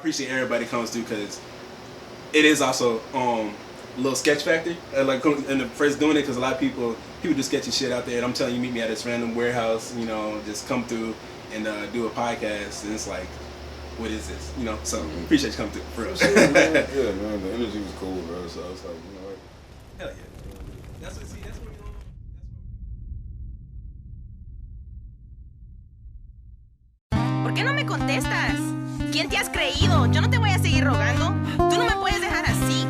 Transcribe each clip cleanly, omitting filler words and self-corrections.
appreciate everybody comes through because it is also a little sketch factor. Like in the first doing it, because a lot of people do sketchy shit out there, and I'm telling you, meet me at this random warehouse, you know, just come through and do a podcast, and it's like, what is this? You know, so appreciate you coming through. For real. Yeah, man, the energy was cool, bro. So it's like, you know what? Hell yeah. That's what we ¿Por qué no me contestas? ¿Quién te has creído? Yo no te voy a seguir rogando. Tú no me puedes dejar así.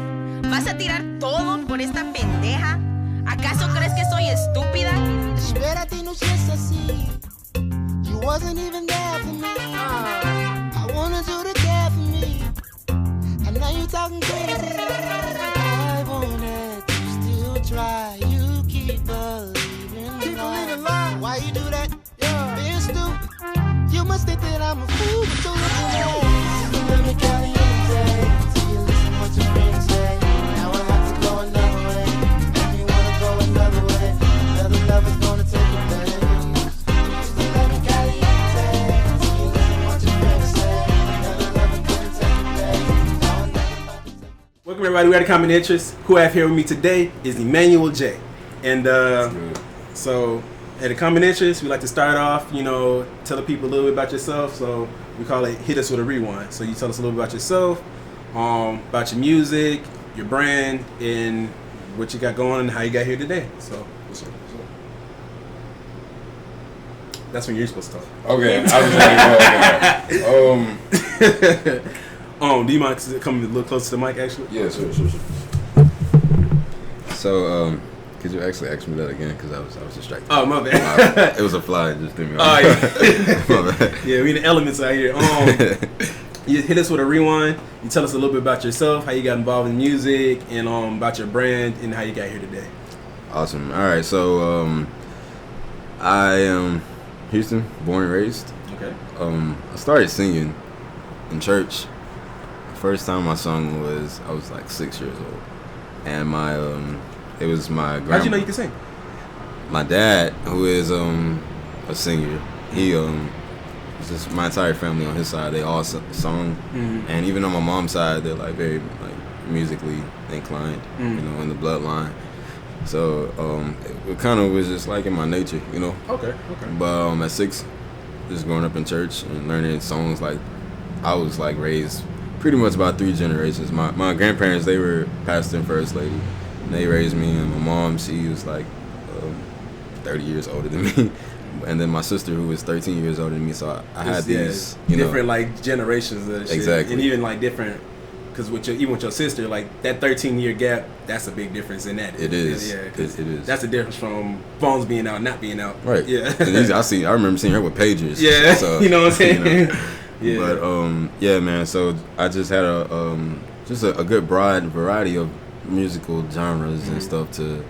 ¿Vas a tirar todo por esta pendeja? ¿Acaso crees que soy estúpida? Espérate, no seas así. You wasn't even there for me. I wanted you to care for me. And now you talking crazy. I wanted to still try. You keep believing lies. Why you do that? Being stupid. You must think that I'm a fool, but you're looking at me. Let me caliente. Till you listen what your friends say. Now I have to go another way. If you wanna go another way, another lover's gonna take your place. Let me caliente. Till you listen what your friends say. Another lover couldn't take your place. Now I'm never about to take. Welcome everybody. We are the Common Interest. Who I have here with me today is Emanuel Jay, and so. At the Common Interest, we like to start off, you know, tell the people a little bit about yourself. So we call it Hit Us With a Rewind. So you tell us a little bit about yourself, about your music, your brand, and what you got going and how you got here today. So what's up? That's when you're supposed to talk. Okay, I was like, do you mind coming a little closer to the mic, actually? yeah, sure. So, could you actually ask me that again? Because I was distracted. Oh, my bad. It was a fly. It just threw me off. Oh, yeah. My bad. Yeah, we in the elements out here. You hit us with a rewind. You tell us a little bit about yourself, how you got involved in music, and about your brand, and how you got here today. Awesome. All right. So, I am Houston, born and raised. Okay. I started singing in church. The first time I sung was I was like 6 years old, and it was my grandma. How'd you know you could sing? My dad, who is a singer, he just my entire family on his side, they all sung, and even on my mom's side, they're like very like musically inclined, you know, in the bloodline. So it kind of was just like in my nature, you know. Okay. But at 6, just growing up in church and learning songs, like I was like raised pretty much about 3 generations. My grandparents, they were pastor and first lady. They raised me, and my mom, she was like 30 years older than me, and then my sister, who was 13 years older than me. So I had these different like generations of shit. Exactly, and even like different, because even with your sister, like that 13-year gap, that's a big difference in that. It is. Yeah, it is. That's the difference from phones being out, not being out. Right. Yeah. I remember seeing her with pagers. Yeah. So, you know what I'm saying. You know. Yeah. But yeah, man. So I just had a good broad variety of musical genres and stuff to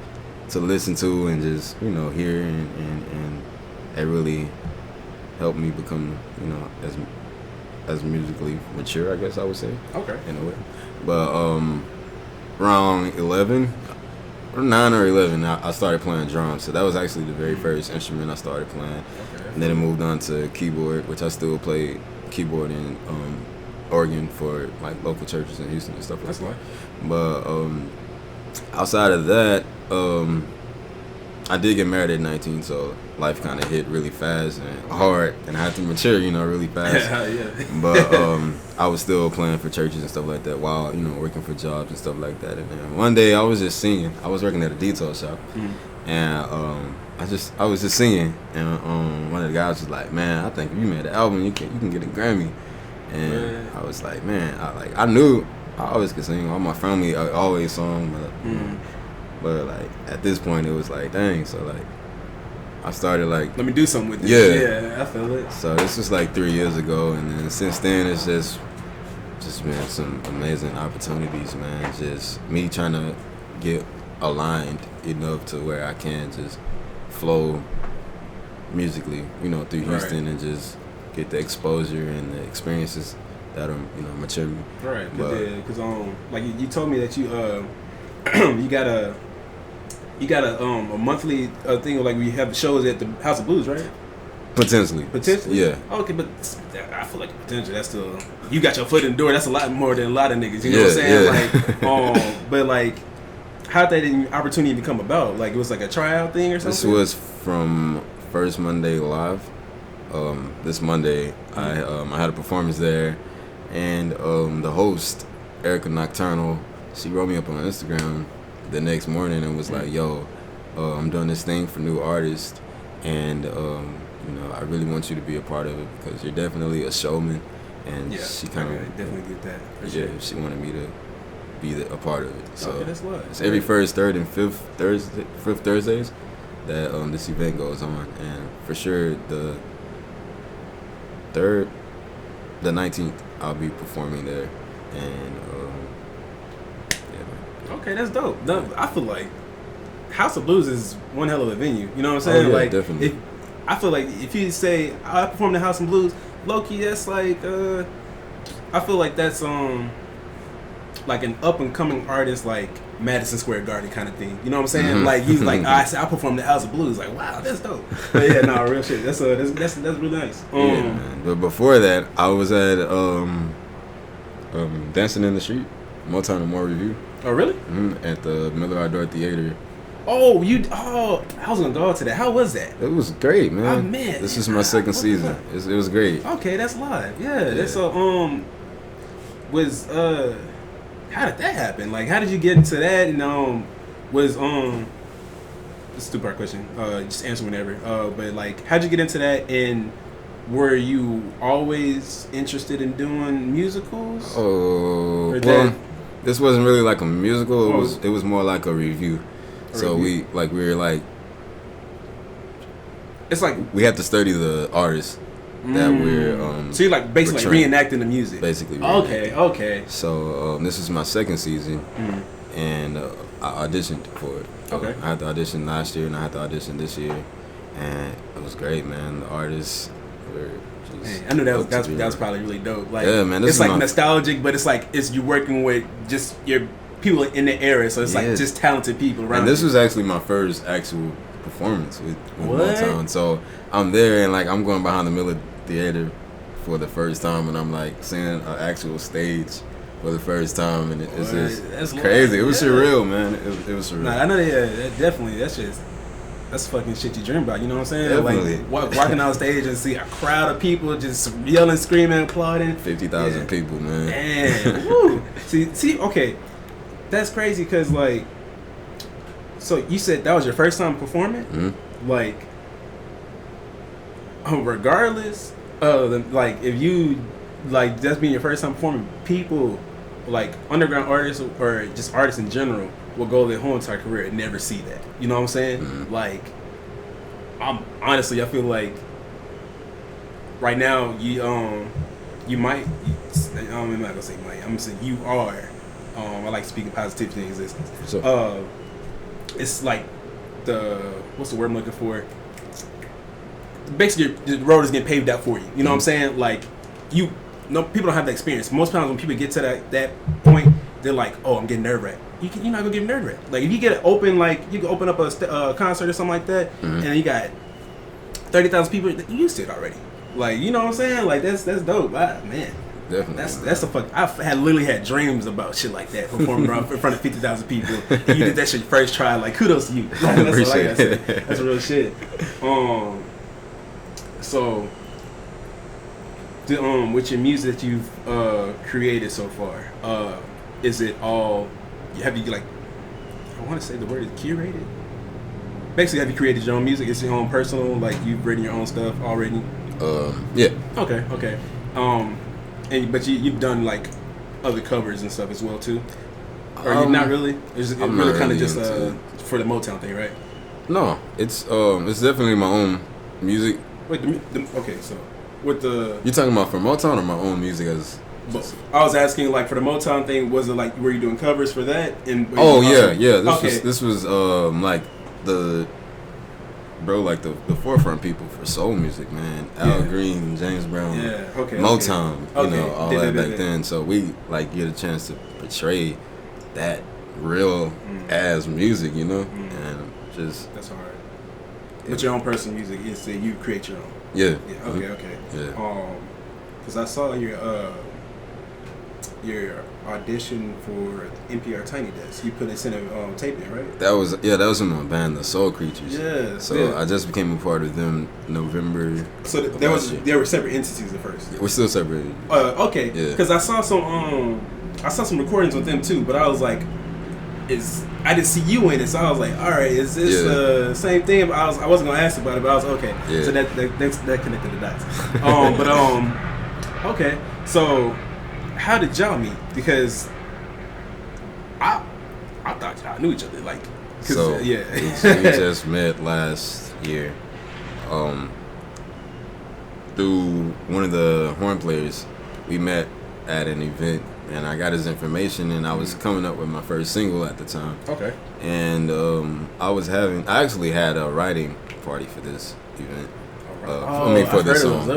listen to and just, you know, hear, and it really helped me become, you know, as musically mature, I guess I would say. Okay. In a way. But around 9 or 11, I started playing drums. So that was actually the very first instrument I started playing. Okay. And then it moved on to keyboard, which I still play keyboard and organ for like local churches in Houston and stuff like that. But outside of that, I did get married at 19, so life kind of hit really fast and hard, and I had to mature, you know, really fast. Yeah. But I was still playing for churches and stuff like that while, you know, working for jobs and stuff like that. And then one day I was just singing. I was working at a detail shop, and I was just singing, and one of the guys was like, "Man, I think if you made an album, you can get a Grammy." And I was like, "Man, I knew I always could sing. All my family always sung, but like at this point, it was like, dang." So like, I started like, let me do something with it. Yeah, I feel it. So this was like 3 years ago, and then since then, it's just been some amazing opportunities, man. Just me trying to get aligned enough to where I can just flow musically, you know, through Houston, and just get the exposure and the experiences that are, you know, mature me. Right, because like you told me that you you got a monthly thing, like we have shows at the House of Blues, right? Potentially. Yeah. Yeah. Okay, but I feel like potential. That's still you got your foot in the door. That's a lot more than a lot of niggas. You know what I'm saying? Like, but like, how'd that opportunity even come about? Like, it was like a tryout thing or something. This was from First Monday Live. This Monday, I had a performance there, and the host, Erica Nocturnal, she wrote me up on Instagram the next morning and was like, "Yo, I'm doing this thing for new artists, and I really want you to be a part of it because you're definitely a showman." And she kind of definitely get that. She wanted me to be a part of it. So that's what. It's every first, third, and fifth Thursdays that this event goes on, and for sure the 19th I'll be performing there, and okay, that's dope. I feel like House of Blues is one hell of a venue. You know what I'm saying? Like, definitely. I feel like if you say I performed at House of Blues, low-key, that's like I feel like that's like an up and coming artist, like Madison Square Garden kind of thing. You know what I'm saying? Mm-hmm. Like he's like, I performed at House of Blues. Like, wow, that's dope. But yeah, no, real shit. That's really nice. Man. But before that, I was at Dancing in the Street, Motown and More Review. Oh, really? At the Miller Outdoor Theater. Oh, I was gonna go to that. How was that? It was great, man. Oh, man. This is my second season. It was great. Okay, that's live. Yeah. That's how did that happen? Like, how did you get into that? And this is a two-part question. Just answer whenever. But like, how'd you get into that? And were you always interested in doing musicals? Oh, well, this wasn't really like a musical. It was more like a review. We it's like we have to study the artists that we're so you're like basically like reenacting the music. Basically. Okay. So this is my second season, and I auditioned for it. Okay. I had to audition last year, and I had to audition this year, and it was great, man. The artists were just. I knew that was probably really dope. Like, yeah, man. It's like nostalgic, but it's like you working with just your people in the area, so it's like just talented people around. And this was actually my first actual performance with Motown. So I'm there, and like I'm going behind the Miller Theater for the first time, and I'm like seeing an actual stage for the first time, and it's just crazy. It was surreal, man. It was surreal. Nah, I know definitely. That's fucking shit you dream about. You know what I'm saying? Definitely. Like walking on stage and see a crowd of people just yelling, screaming, applauding. 50,000 people, man. Man, woo. See, okay, that's crazy because like, so you said that was your first time performing, like, regardless of like if you like that's being your first time performing, people like underground artists or just artists in general will go their whole entire career and never see that. You know what I'm saying? Like, I feel like right now you might. I'm not gonna say might. I'm gonna say you are. I like speaking positivity in existence. So, it's like what's the word I'm looking for? Basically, the road is getting paved out for you. You know what I'm saying? Like, people don't have that experience. Most times when people get to that point, they're like, "Oh, I'm getting nerve-wracked." You're not gonna get nerve-wracked. Like, if you get open, like you can open up a concert or something like that, and you got 30,000 people, you used to it already. Like, you know what I'm saying? Like, that's dope, man. Definitely. That's a fuck. I've literally had dreams about shit like that, performing in front of 50,000 people. And you did that shit first try. Like, kudos to you. That's all I gotta say. That's real shit. So, with your music that you've created so far, is it all? Have you like? I want to say the word is curated. Basically, have you created your own music? It's your own personal, like you've written your own stuff already. Yeah. Okay. But you've done like other covers and stuff as well too, or you not really? It's really kind of just for the Motown thing, right? No, it's definitely my own music. Wait, okay, so with the you talking about for Motown or my own music as? I was asking like for the Motown thing, was it like were you doing covers for that? And This was like the. Bro, like the forefront people for soul music, man. Al Green, James Brown, Motown, you know, all that back then. So we like get a chance to portray that real as music, you know, and just that's hard. But your own personal music is that you create your own. Yeah. Okay. Yeah. because I saw your audition for NPR Tiny Desk. You put this in a tape in, right? That was in my band, the Soul Creatures. Yeah. So I just became a part of them November. So there were separate entities at first. We're still separated. Okay. Yeah. Because I saw some recordings with them too, but I was like, I didn't see you in it, so I was like, all right, is this the same thing? But I wasn't gonna ask about it, but I was okay. Yeah. So that connected the dots. Okay. So how did y'all meet? Because I thought y'all knew each other, like. So we just met last year, through one of the horn players. We met at an event, and I got his information, and I was coming up with my first single at the time. Okay. And I actually had a writing party for this event. For this song.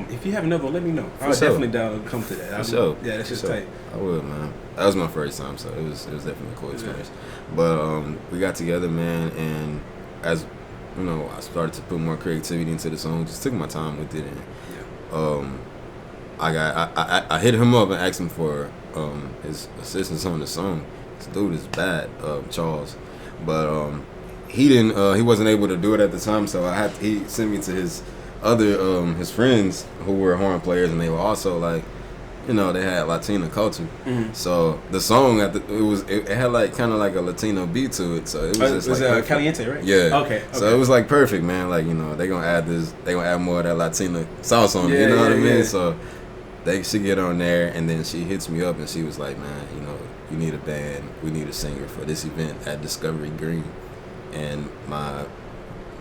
If you have another one, let me know. I was definitely down to come to that. Yeah, that's just tight. I would, man. That was my first time, so it was definitely a cool experience. Yeah. But we got together, man, and as you know, I started to put more creativity into the song. Just took my time with it, and I hit him up and asked him for his assistance on the song. This dude is bad, Charles, but he didn't. He wasn't able to do it at the time, so he sent me to his other his friends who were horn players, and they were also like, you know, they had Latino culture. Mm-hmm. So the song it had like kind of like a Latino beat to it. So it was just like Caliente, right? Yeah. Okay. So it was like perfect, man. Like, you know, they gonna add more of that Latino sauce on it. You know what I mean? Yeah. So she get on there, and then she hits me up, and she was like, man, you know, you need a band. We need a singer for this event at Discovery Green, and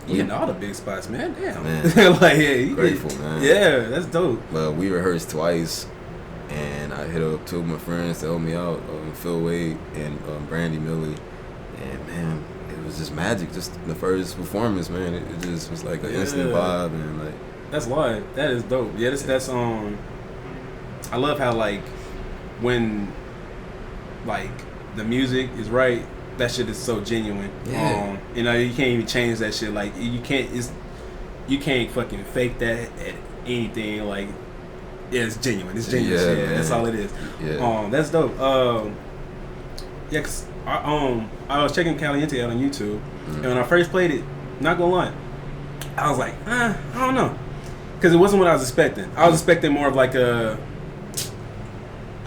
you in all the big spots, man. Damn. Man. Like, yeah, grateful, man. Yeah, that's dope. But we rehearsed twice, and I hit up two of my friends to help me out, Phil Wade and Brandy Millie. And, man, it was just magic. Just the first performance, man. It just was like an instant vibe, and like. That's live. That is dope. Yeah, that's I love how, like, when, like, the music is right, that shit is so genuine. Yeah. You know, you can't even change that shit. Like, you can't fucking fake that at anything. Like, yeah, it's genuine. It's genuine shit. Yeah, that's all it is. Yeah. That's dope. Yeah, cause I was checking Caliente out on YouTube, and when I first played it, not gonna lie, I was like, I don't know, cause it wasn't what I was expecting. I was expecting more of like a,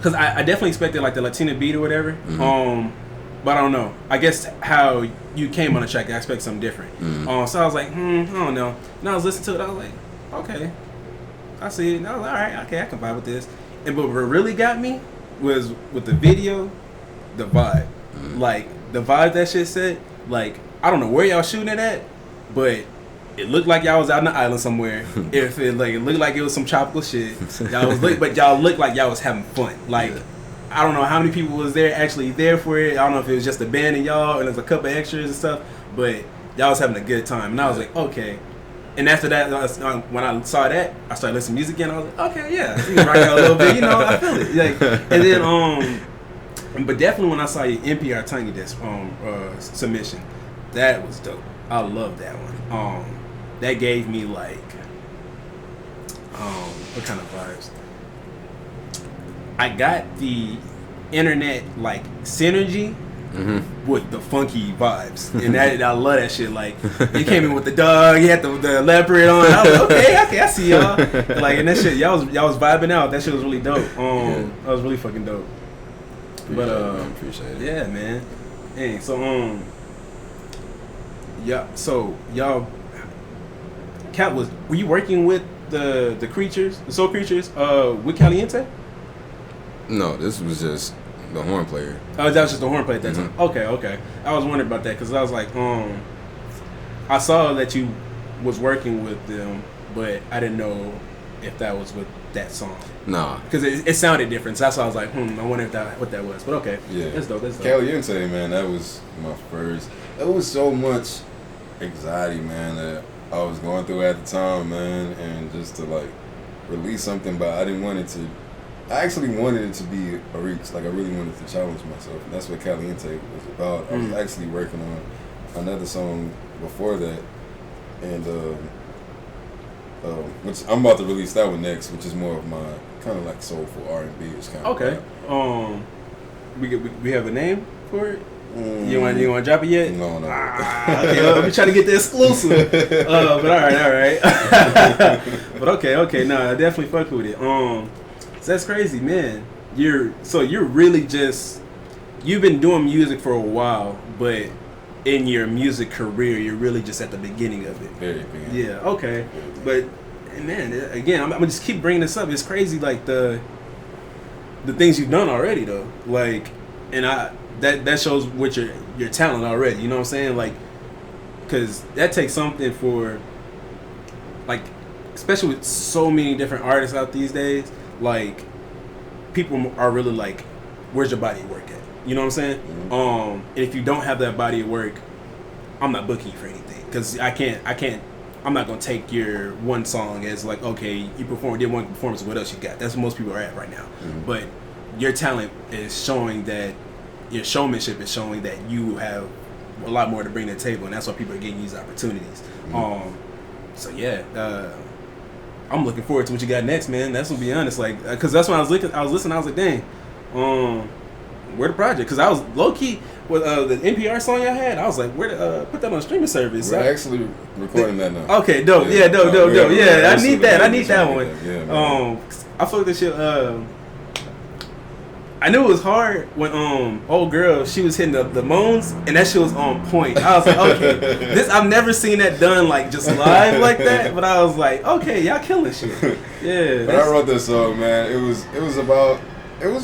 cause I definitely expected like the Latina beat or whatever. Mm-hmm. But I don't know. I guess how you came on the track, I expect something different. Mm. So I was like, I don't know. And I was listening to it. I was like, okay, I see it. And I was like, all right, okay, I can vibe with this. And but what really got me was with the video, the vibe. Mm. Like the vibe that shit said. Like, I don't know where y'all shooting it at, but it looked like y'all was out on the island somewhere. It looked like it was some tropical shit. But y'all looked like y'all was having fun. Like. Yeah. I don't know how many people was actually there for it. I don't know if it was just a band and y'all, and there's a couple of extras and stuff, but y'all was having a good time. And I was like, okay. And after that, when I saw that, I started listening to music again. I was like, okay, yeah, you can rock out a little bit, you know, I feel it. Like, and then, but definitely when I saw your NPR Tiny Desk submission, that was dope. I love that one. That gave me like, what kind of vibes? I got the internet like synergy with the funky vibes, and that I love that shit. Like, you came in with the dog, you had the leopard on. I was like, okay, I see y'all. Like, and that shit, y'all was vibing out. That shit was really dope. That was really fucking dope. Appreciate it. Yeah, man. Hey, so yeah, so y'all, Cat were you working with the creatures, the Soul Creatures, with Caliente? No, this was just the horn player. Oh, that was just the horn player at that time. Okay. I was wondering about that because I was like, I saw that you was working with them, but I didn't know if that was with that song. Nah, because it sounded different. So that's why I was like, I wonder what that was. But okay, yeah, that's dope. Caliente, man, that was my first. It was so much anxiety, man, that I was going through at the time, man, and just to like release something, but I didn't want it to. I actually wanted it to be a reach. Like, I really wanted to challenge myself. And that's what Caliente was about. I was actually working on another song before that. And which I'm about to release that one next, which is more of my kind of like soulful R&B. It's kind of Okay. We have a name for it. You want to drop it yet? No. Okay, well, we trying to get the exclusive. But all right. But okay. No, I definitely fuck with it. So that's crazy, man. You're really just, you've been doing music for a while, but in your music career, you're really just at the beginning of it. Very beginning. Yeah. Okay. But man, again, I'm gonna just keep bringing this up. It's crazy, like the things you've done already, though. Like, and that shows what your talent already. You know what I'm saying? Like, because that takes something for, like, especially with so many different artists out these days. Like, people are really like, where's your body of work at? You know what I'm saying? Mm-hmm. And if you don't have that body of work, I'm not booking you for anything, because I'm not gonna take your one song as like, okay, you did one performance, what else you got? That's what most people are at right now. Mm-hmm. But your talent is showing that, your showmanship is showing that you have a lot more to bring to the table, and that's why people are getting these opportunities. Mm-hmm. So yeah, I'm looking forward to what you got next, man. That's gonna be honest, like, because that's when I was listening, I was like, dang, where the project? Because I was low key with the NPR song y'all had. I was like, where to put that on streaming service? We're actually recording that now. Okay, dope. Yeah, dope. Yeah, I need that one. Yeah, I fucked this shit. I knew it was hard when old girl, she was hitting the moans, and that shit was on point. I was like, okay, I've never seen that done like just live like that. But I was like, okay, y'all killing shit. Yeah. When I wrote this song, man, it was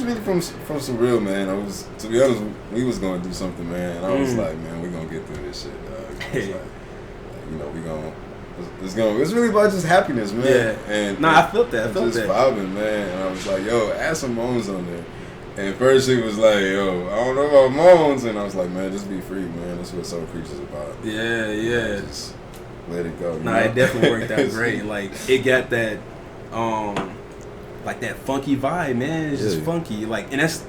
really from some real, man. To be honest, we was gonna do something, man. And I was like, man, we gonna get through this shit, dog. I was like, you know, it's really about just happiness, man. Yeah. And I felt that. Just vibing, man. And I was like, yo, add some moans on there. And first she was like, yo, I don't know about moans. And I was like, man, just be free, man. That's what Soul Creatures about. Yeah. Just let it go. It definitely worked out great. Like, it got that, like that funky vibe, man. It's just funky. Like, and that's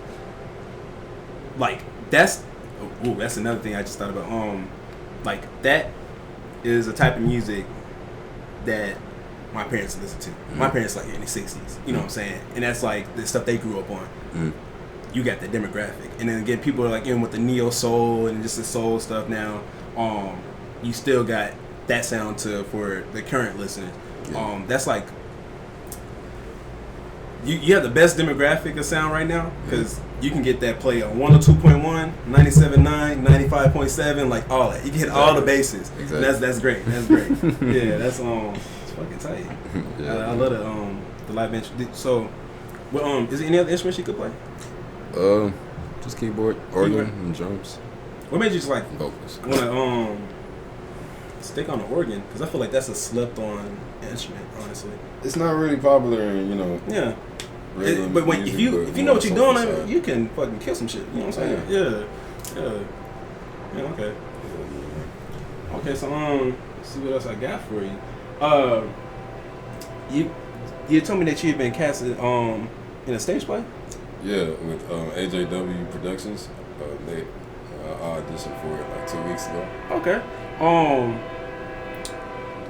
another thing I just thought about. Like, that is a type of music that my parents listen to. Mm-hmm. My parents like in the 60s. You know what I'm saying? And that's like the stuff they grew up on. Mm-hmm. You got that demographic. And then again, people are like in with the neo soul and just the soul stuff now. You still got that sound for the current listeners. Yeah. That's like, you have the best demographic of sound right now, because you can get that play on 102.1, 97.9, 95.7, like all that. You can hit all the bases. Exactly. And that's great. That's great. Yeah, that's it's fucking tight. Yeah, I love the live instrument. So, well, is there any other instruments you could play? Just keyboard, organ, and drums. What made you just like vocals? Want to stick on the organ? Because I feel like that's a slept-on instrument, honestly. It's not really popular, in, Yeah. But when if you know what you're doing, you can fucking kill some shit. You know what I'm saying? Yeah. Okay. Okay. So let's see what else I got for you. You told me that you've been casted in a stage play. Yeah, with AJW Productions. They auditioned for it like 2 weeks ago. Okay.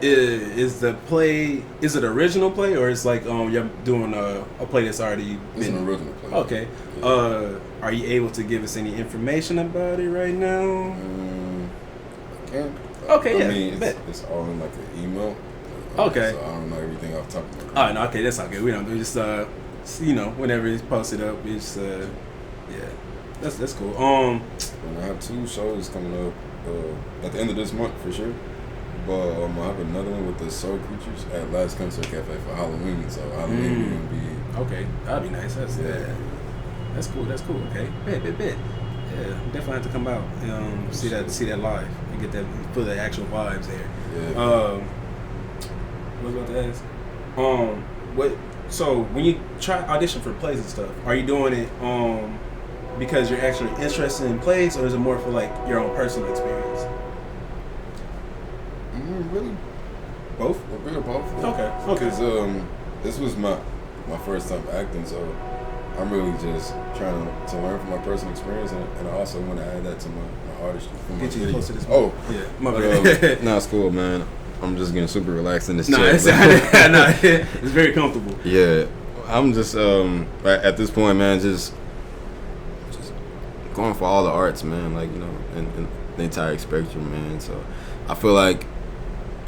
Is the play, is it original play, or is like you're doing a play that's already been... It's an original play. Okay. Yeah. Are you able to give us any information about it right now? I can. Okay, I mean, it's all in like an email. Okay. So I don't know everything off the top of my head. Oh, no, okay, that's not good. We don't do just whenever it's posted up, it's yeah. That's cool. And I have 2 shows coming up at the end of this month for sure. But I have another one with the Soul Creatures at Last Concert Cafe for Halloween. So Halloween we're gonna be... Okay, that'd be nice. That's cool. Okay, bet. Yeah, definitely have to come out and see that live and get that, feel the actual vibes there. Yeah. What was I about to ask? So when you try audition for plays and stuff, are you doing it because you're actually interested in plays, or is it more for like your own personal experience? Really, both. A bit of both. Okay. Because this was my first time acting, so I'm really just trying to learn from my personal experience, and I also want to add that to my artistry. Get you close to this. Oh, yeah, my bad. Nah, it's cool, man. I'm just getting super relaxed in this No, chair. it's very comfortable. Yeah, I'm just at this point, man, just going for all the arts, man. Like, you know, and the entire spectrum, man. So I feel like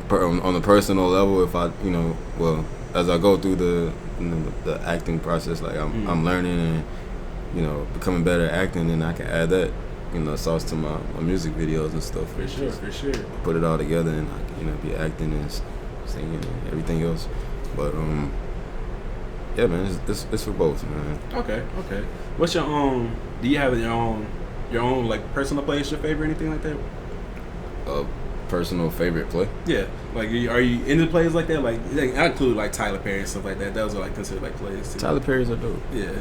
on the personal level, if I, you know, well, as I go through the acting process, like I'm learning and, you know, becoming better at acting, and I can add that, you know, sauce to my music videos and stuff. For sure. Put it all together, and I can, you know, be acting and singing and everything else. But yeah, man, it's for both, man. Okay. What's your do you have your own like personal plays your favorite, anything like that? Personal favorite play? Yeah, like are you into plays like that? Like I include like Tyler Perry and stuff like that. Those are like considered like plays too. Tyler Perry's are dope. Yeah.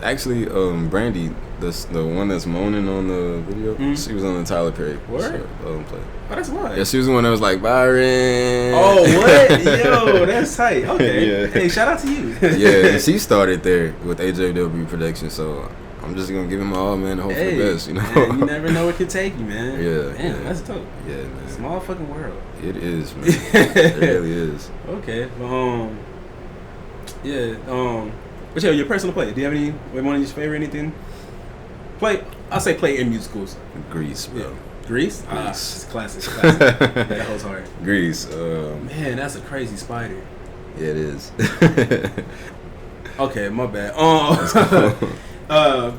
Actually, Brandy, the one that's moaning on the video, she was on the Tyler Perry Word? play. Oh, that's why. Yeah, she was the one that was like, Byron. Oh, what? Yo, that's tight. Okay. Yeah. Hey, shout out to you. Yeah, and she started there with AJW Production, so I'm just gonna give him my all, man, and hope for the best, you know. Man, you never know what could take you, man. Yeah. Man, that's dope. Yeah, man. Small fucking world. It is, man. It really is. Okay. But yeah, your personal play. Do you have any one of your favorite anything? I'll say play in musicals. Grease, bro. Yeah. Grease? Ah, Grease. it's classic. That holds hard. Grease. Man, that's a crazy spider. Yeah, it is. Okay, my bad.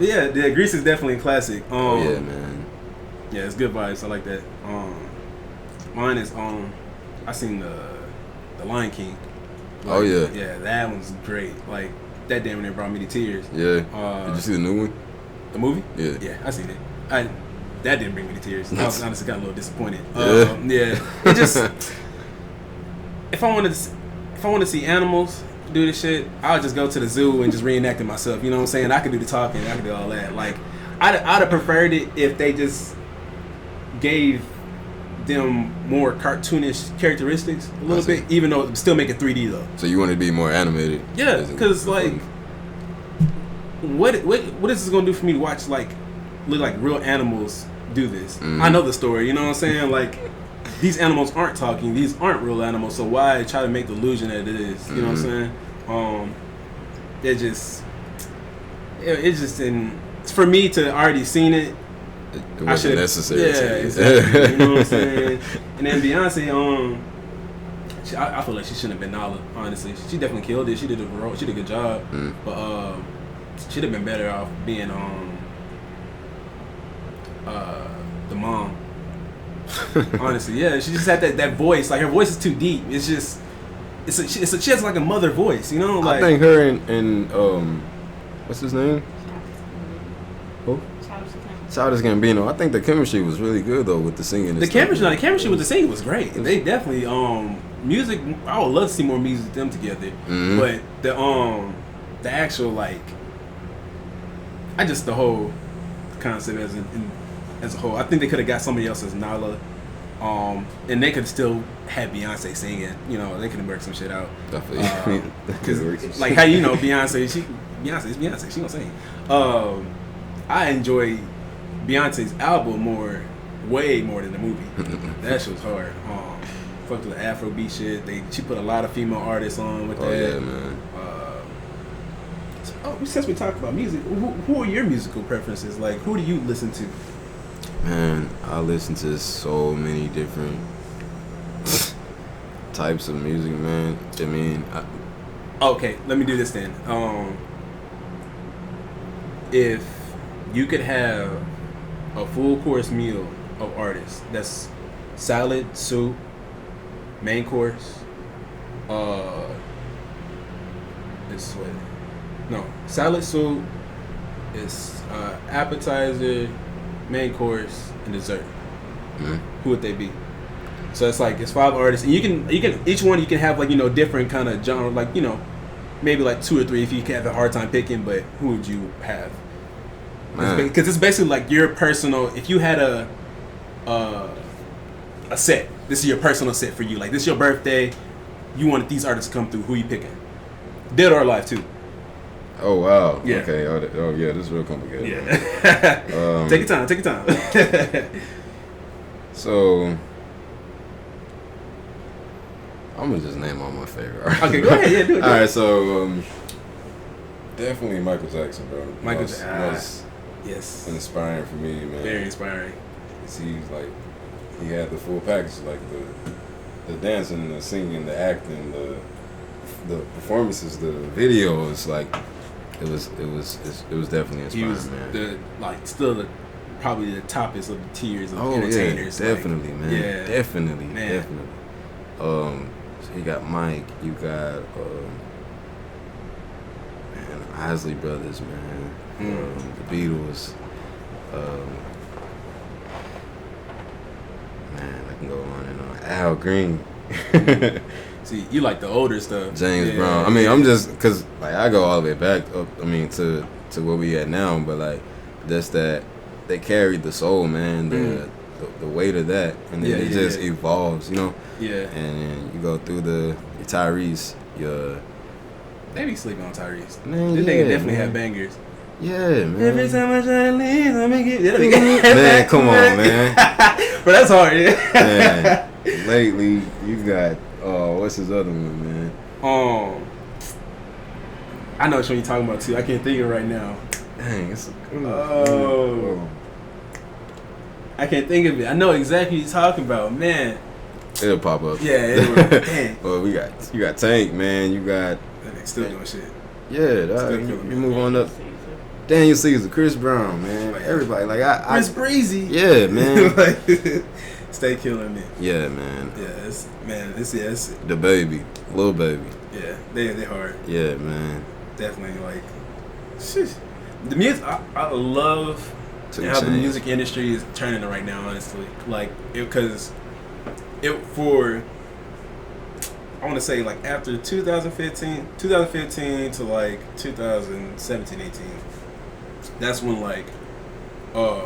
Yeah, Grease is definitely a classic. Oh yeah, man. Yeah, it's good vibes. I like that. Mine is I seen the Lion King. Like, Oh yeah. Yeah, that one's great. Like that damn near brought me to tears. Yeah. Did you see the new one? The movie? Yeah. Yeah, I seen it. That didn't bring me to tears. I was honestly got a little disappointed. Yeah. Yeah. It just if I wanted to see animals do this shit, I would just go to the zoo and just reenact it myself. You know what I'm saying? I could do the talking, I could do all that. Like I'd have preferred it if they just gave them more cartoonish characteristics a little bit, even though still make it 3D though. So you want to be more animated? Yeah, because like, what is this gonna do for me to watch like real animals do this? I know the story. You know what I'm saying? Like, these animals aren't talking. These aren't real animals. So why try to make the illusion that it is? You know what I'm saying? It's just for me to already seen it. It wasn't necessary. Yeah, exactly. You know what I'm saying? And then Beyonce, I feel like she shouldn't have been Nala. Honestly, she definitely killed it. She did a good job, but she'd have been better off being the mom. Honestly, yeah, she just had that voice. Like her voice is too deep. It's just she has like a mother voice. You know, like I think her and what's his name? Who? Childish Gambino. I think the chemistry was really good though with the singing. And the chemistry with the singing was great. They definitely music. I would love to see more music with them together. But the actual like, the whole concept as a whole. I think they could have got somebody else as Nala, and they could still have Beyonce singing. You know, they could have worked some shit out. Definitely. Because like how you know Beyonce's Beyonce. She gonna sing. I enjoy Beyonce's album way more than the movie. That shit was hard. Fucked with the Afrobeat shit. She put a lot of female artists on with that. Oh yeah, man. Since we talked about music, who are your musical preferences? Like, who do you listen to? Man, I listen to so many different types of music, man. I mean, Okay, let me do this then. If you could have a full course meal of artists, that's salad, soup, main course, salad, soup, it's appetizer, main course, and dessert. Who would they be? So it's 5 artists, and you can each one you can have different kind of genre, maybe 2 or 3 if you have a hard time picking. But who would you have? Because it's basically your personal. If you had a set, this is your personal set for you. Like, this is your birthday, you wanted these artists to come through. Who you picking? Dead or alive too? Oh wow. Yeah. Okay. Oh yeah, this is real complicated. Yeah. Take your time. So I'm gonna just name all my favorite artists. Okay, go ahead. Yeah, do it. All right, so Definitely Michael Jackson, bro. Michael Most yes. inspiring for me, man. Very inspiring. He's like, he had the full package, like the dancing, the singing, the acting, the performances, the videos, like it was definitely inspiring, He was man. probably the toppest of the tiers of Oh entertainers. yeah, definitely, like, man. Yeah, Definitely. So you got Mike, you got Isley Brothers, man. The Beatles. Man, I can go on and on. Al Green. See, you like the older stuff. James Brown. I mean, I'm just because like I go all the way back up. I mean, to where we at now, but like just that they carried the soul, man. The weight of that, and then it just evolves, you know. Yeah. And then you go through your Tyrese, your. They be sleeping on Tyrese. Man, this nigga definitely man. have bangers. Yeah, man. Every time I try to leave, I make it. Man, come on, man. But that's hard, yeah. Man, lately you got what's his other one, man? I know which one you're talking about too. I can't think of it right now. Dang, it's I can't think of it. I know exactly what you're talking about, man. It'll pop up. Yeah, it will. Dang. Well, you got Tank, man. You got Still doing shit. yeah. Still You killing move on up. Daniel Caesar, Chris Brown, man. Everybody like Chris Breezy. Yeah, man. Like, stay killing me. Yeah, man. Yeah, it's The baby, little baby. yeah, they hard. Yeah, man. Definitely like, sheesh. The music. I love how the music industry is turning right now. Honestly, like because I want to say like after 2015 to like 2017, 18. That's when like, I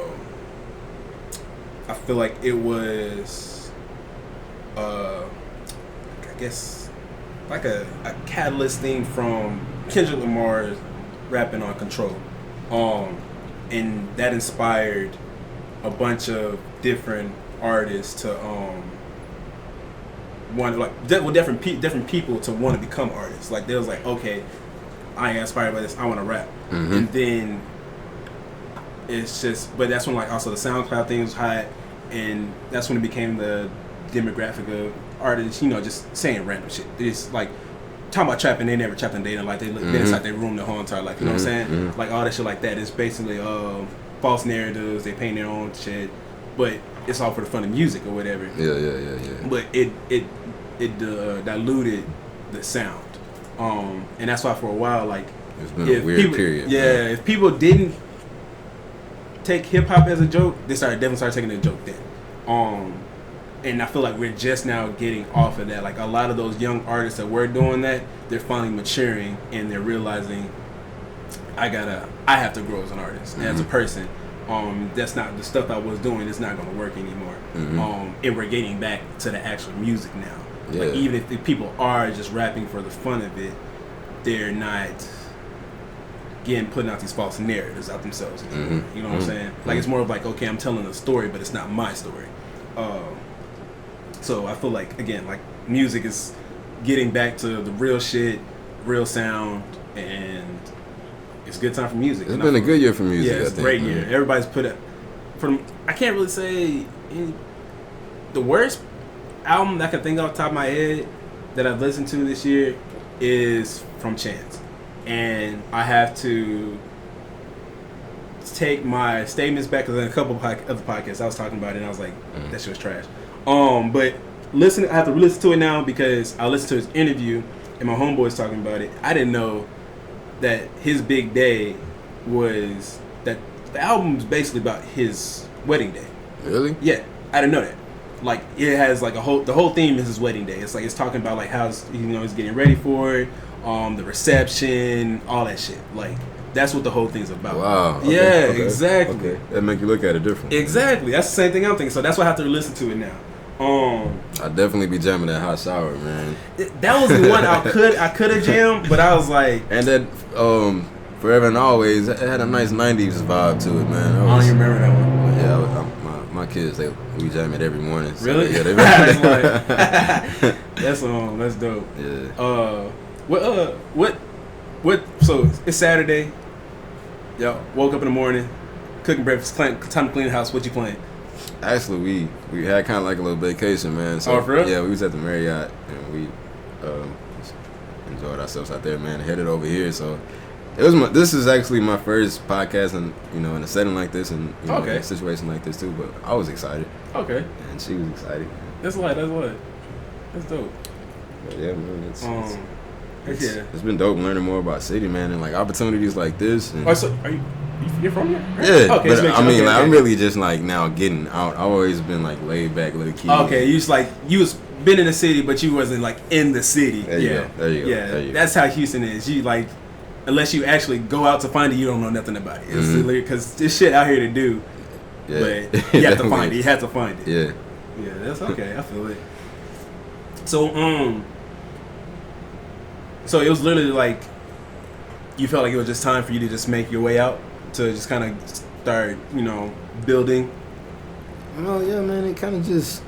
feel like it was, I guess, like a catalyst thing from Kendrick Lamar's rapping on Control, and that inspired a bunch of different artists to different people to want to become artists. Like they was like, okay, I ain't inspired by this, I want to rap. Mm-hmm. And then it's just, but that's when like also the SoundCloud thing was hot, and that's when it became the demographic of artists, you know, just saying random shit. They just like talking about trapping, they never trapped in data, like they look been inside their room the whole entire life, you know what I'm saying? Mm-hmm. Like all that shit like that is basically false narratives, they paint their own shit, but it's all for the fun of music or whatever. Yeah. But it diluted the sound, and that's why for a while, like, It's been a weird period. Yeah, if people didn't take hip hop as a joke, they definitely started taking it as a joke then. And I feel like we're just now getting off of that. Like a lot of those young artists that were doing that, they're finally maturing and they're realizing, I have to grow as an artist and as a person. That's not the stuff I was doing. It's not going to work anymore. And we're getting back to the actual music now. Yeah. Like even if the people are just rapping for the fun of it, they're not putting out these false narratives out themselves anymore. You know what I'm saying? Like it's more of like, okay, I'm telling a story, but it's not my story. So I feel like, again, like music is getting back to the real shit, real sound, and it's a good time for music. It's been a good year for music. Yeah, it's a great year. Everybody's put up. I can't really say the worst album that I can think off the top of my head that I've listened to this year is From Chance, and I have to take my statements back because in a couple of other podcasts I was talking about it and I was like, that shit was trash. But I have to listen to it now because I listened to his interview and my homeboy's talking about it. I didn't know that his big day was that the album's basically about his wedding day. Really? Yeah, I didn't know that. Like it has like the whole theme is his wedding day. It's like it's talking about like how he's getting ready for it, the reception, all that shit. Like that's what the whole thing's about. Wow. Okay, okay, exactly. Okay. That make you look at it differently. Exactly. That's the same thing I'm thinking. So that's why I have to listen to it now. I definitely be jamming that Hot Shower, man. That was the one I could have jammed, but I was like, and that Forever and Always, it had a nice '90s vibe to it, man. I don't even remember that one. Yeah, my My kids, we jam it every morning. So Really? Yeah, they that's dope. Yeah. What? So it's Saturday. Yo, woke up in the morning, cooking breakfast, time to clean the house. What you playing? Actually, we had kind of like a little vacation, man. So, oh, for real? Yeah, we was at the Marriott and we just enjoyed ourselves out there, man. Headed over here, so this is actually my first podcast, and in a setting like this, and in a situation like this too. But I was excited. Okay. And she was excited. That's dope. But yeah, man, it's been dope learning more about city, man, and like opportunities like this. And, so you're from here? Right? Yeah, okay, but so I'm really just like now getting out. I've always been like laid back, little kid. Okay, you was been in the city, but you wasn't like in the city. There you go. There you go. Yeah, there you that's how Houston is. You like, unless you actually go out to find it, you don't know nothing about it. It's because there's shit out here to do. Yeah. But you have to find it. You have to find it. Yeah. Yeah, that's okay. I feel it. So so it was literally like you felt like it was just time for you to just make your way out to just kind of start, building. Well, yeah, man. It kind of just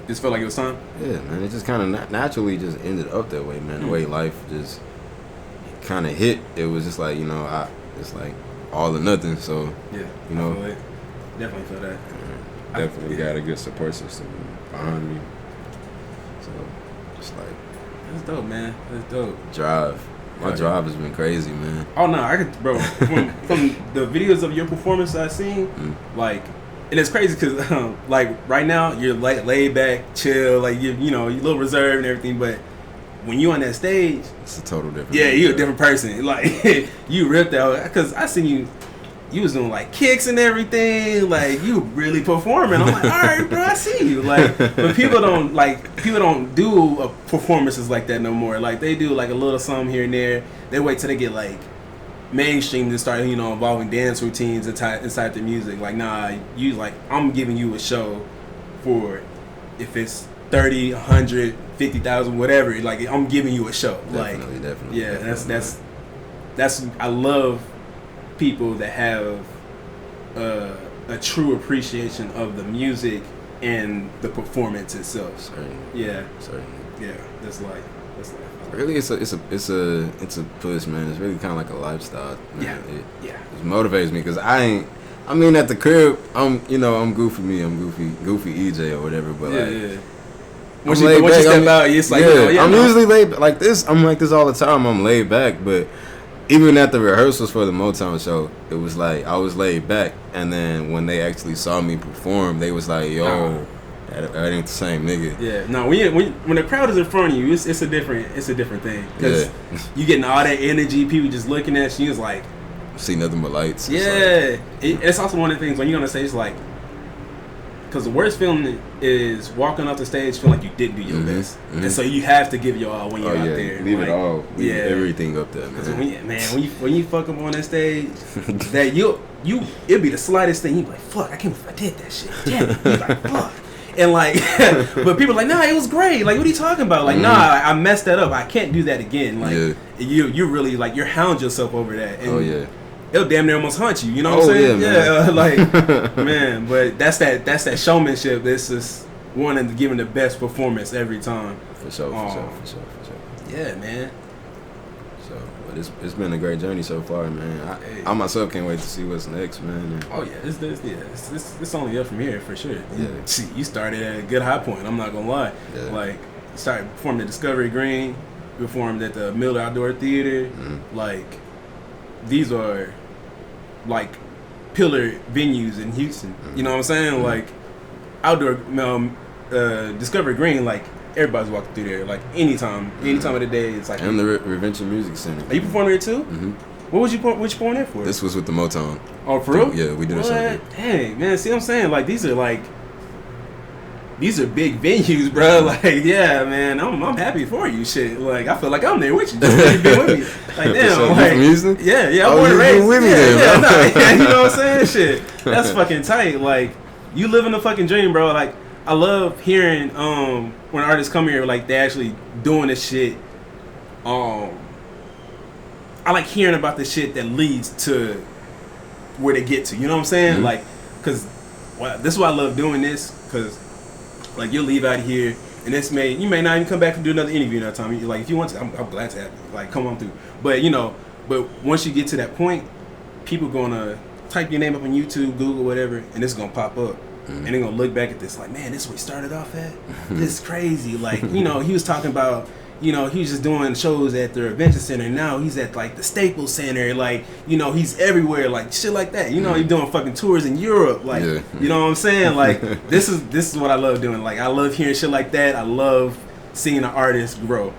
felt like it was time. Yeah, man. It just kind of naturally just ended up that way, man. The way life just kind of hit. It was just like it's like all or nothing. So yeah, I feel it. Definitely feel that. Definitely got a good support system behind me. So just like that's dope, man. That's dope. Drive. My drive has been crazy, man. Oh no, I could, bro. From the videos of your performance I've seen, like, and it's crazy because like right now you're like laid back, chill, like you're a little reserved and everything, but when you on that stage, it's a total different. Yeah, you're a different person. Like you ripped out because I seen you was doing like kicks and everything, like you really performing. I'm like, all right, bro, I see you. Like, but people don't do performances like that no more. Like they do like a little something here and there. They wait till they get like mainstream to start, involving dance routines inside the music. Like, nah, you like I'm giving you a show for if it's 30, 100, 50,000, whatever. Like I'm giving you a show. Definitely. Yeah, that's I love people that have a true appreciation of the music and the performance itself. Certainly. Yeah. Certainly. Yeah. That's life. Really, it's a push, man. It's really kind of like a lifestyle, man. Yeah. It motivates me because at the crib, I'm goofy me. I'm goofy EJ or whatever. But once you step out, it's like, I'm usually laid like this. I'm like this all the time. I'm laid back, but even at the rehearsals for the Motown show, it was like I was laid back, and then when they actually saw me perform, they was like, "Yo, that ain't the same nigga." Yeah, no. When the crowd is in front of you, it's a different thing because you getting all that energy. People just looking at you. It's like see nothing but lights. It's also one of the things when you're on the stage, like, because the worst feeling is walking off the stage feeling like you didn't do your best, and so you have to give your all when you're out there. Leave it all. Leave everything up there, man. When you fuck up on that stage, that it'll be the slightest thing. You be like, fuck, I can't believe I did that shit. Damn it. You like, fuck. And like, but people are like, nah, it was great. Like, what are you talking about? Like, nah, I messed that up. I can't do that again. Like, you really like you hound yourself over that. And it'll damn near almost haunt you. You know what I'm saying? Yeah, like, man. But that's that showmanship. It's just wanting to give the best performance every time. For sure. Yeah, man. So, but it's been a great journey so far, man. I myself can't wait to see what's next, man. Oh yeah, it's only up from here for sure. Yeah. See, you started at a good high point. I'm not gonna lie. Yeah. Like, you started performing at Discovery Green, performed at the Miller Outdoor Theater. Like, these are like pillar venues in Houston. You know what I'm saying? Like, outdoor Discovery Green, like everybody's walking through there. Like any time of the day, it's like. And the Revention Music Center. Are you performing here too? What was you performing there for? This was with the Motown. Oh, for real? Yeah, we did a show there. Dang, man. See what I'm saying? Like, these are big venues, bro. Like, yeah, man. I'm happy for you. Shit. Like, I feel like I'm there with you. Just you been with me. Like, damn. So, like, you from Houston? Yeah. I'm born and raised. With me you know what I'm saying? Shit. That's fucking tight. Like, you living the fucking dream, bro. Like, I love hearing when artists come here, like, they actually doing this shit. I like hearing about the shit that leads to where they get to. You know what I'm saying? Like, because this is why I love doing this, because like you'll leave out of here and you may not even come back and do another interview another time. Like if you want to, I'm glad to have you. Like come on through. But but once you get to that point, people gonna type your name up on YouTube, Google, whatever, and it's gonna pop up. And they're gonna look back at this like, man, this is where he started off at. This is crazy. Like, he was talking about, he was just doing shows at the Adventure Center. And now he's at like the Staples Center. Like, he's everywhere. Like shit like that. He's doing fucking tours in Europe. Like, you know what I'm saying? Like, this is what I love doing. Like, I love hearing shit like that. I love seeing an artist grow.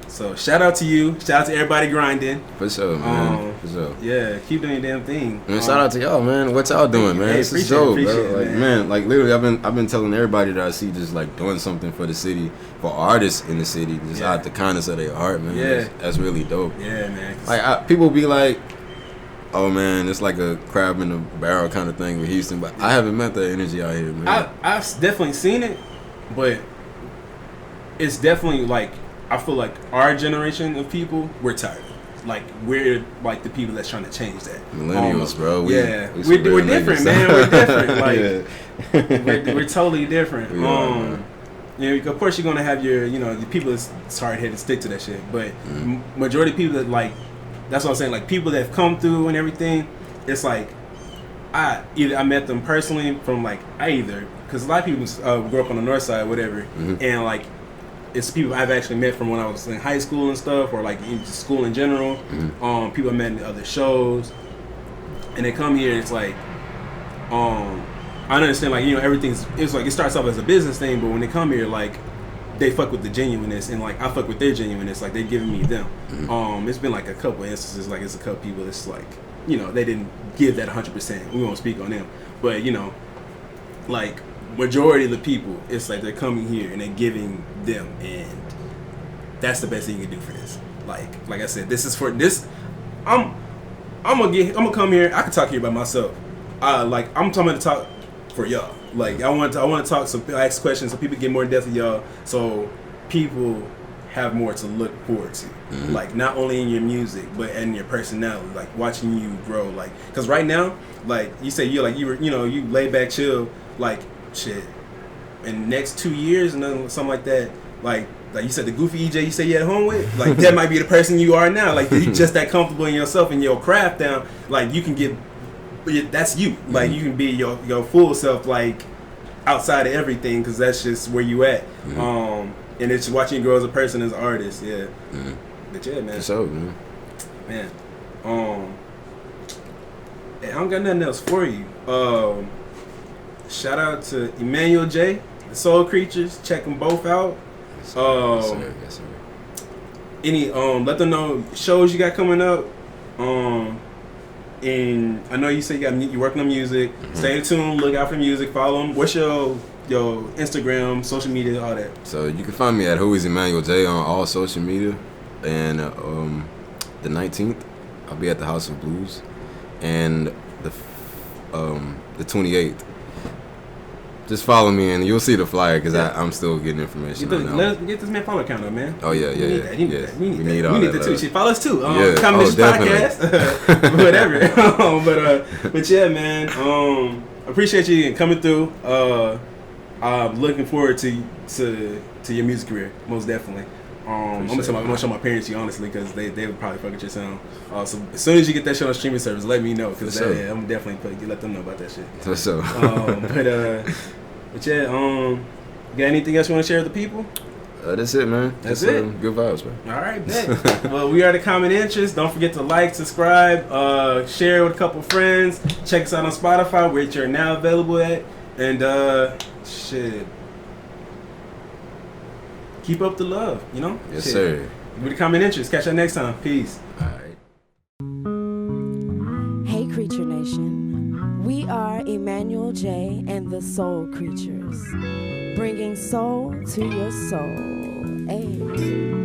So shout out to you. Shout out to everybody grinding. For sure, man. For sure. Yeah, keep doing your damn thing. Man, shout out to y'all, man. What y'all doing, man? This is dope, bro. Like, man, like literally, I've been telling everybody that I see just like doing something for the city, for artists in the city, just out the kindness of their heart, man. Yeah, that's really dope. Yeah, man. Like people be like, oh man, it's like a crab in a barrel kind of thing with Houston, but I haven't met that energy out here, man. I've definitely seen it, but it's definitely like, I feel like our generation of people, we're tired. Like we're like the people that's trying to change that. Millennials, bro. We're different, man. We're different. Like we're totally different. Of course you're gonna have your, the people that's hard headed stick to that shit. But majority of people that like, that's what I'm saying. Like people that have come through and everything, it's like I met them personally from like because a lot of people grew up on the north side, whatever, and like. It's people I've actually met from when I was in high school and stuff, or like in school in general. People I met in other shows, and they come here. And it's like, I understand, like it's like it starts off as a business thing, but when they come here, like they fuck with the genuineness, and like I fuck with their genuineness. Like they giving me them. It's been like a couple of instances, like it's a couple people that's like, they didn't give that 100%. We won't speak on them, but like. Majority of the people, it's like they're coming here and they're giving them, and that's the best thing you can do for this. Like I said, this is for this. I'm gonna come here. I can talk here by myself. I'm talking to talk for y'all. Like I want to talk, so ask questions so people get more in depth with y'all, so people have more to look forward to. Like not only in your music but in your personality. Like watching you grow. Like because right now, like you say, you lay back, chill, like. Shit, in the next 2 years and something like that, like you said, the goofy EJ you say you at home with, like that might be the person you are now. Like you just that comfortable in yourself and your craft down. Like you can get, that's you. Like you can be your full self, like outside of everything, because that's just where you at. And it's watching you grow as a person, as an artist. Yeah, but yeah, man. So man, I don't got nothing else for you. Shout out to Emanuel Jay, the Soul Creatures. Check them both out. Yes, sir. Any let them know shows you got coming up. And I know you say you're working on music. Stay tuned. Look out for music. Follow them. What's your Instagram, social media, all that? So you can find me at Who Is Emanuel Jay on all social media. And the 19th, I'll be at the House of Blues, and the 28th. Just follow me and you'll see the flyer, because I'm still getting information. Get this man follow count up, man. Oh yeah. We need that. We need that too. She follow us too. Come to this podcast, whatever. But yeah, man. Appreciate you coming through. I'm looking forward to your music career, most definitely. I'm gonna show my parents you, honestly, because they would probably fuck with your sound. So as soon as you get that shit on streaming service, let me know, because I'm definitely let them know about that shit. For sure. But yeah, you got anything else you want to share with the people? That's it, man. That's it. Good vibes, bro. All right, bet. Well, we are the Common Interest. Don't forget to like, subscribe, share with a couple friends. Check us out on Spotify, where you're now available at, and shit. Keep up the love, Yes, sir. We're the Common Interest. Catch you next time. Peace. All right. Hey, Creature Nation. We are Emanuel Jay and the Soul Creatures, bringing soul to your soul. Hey.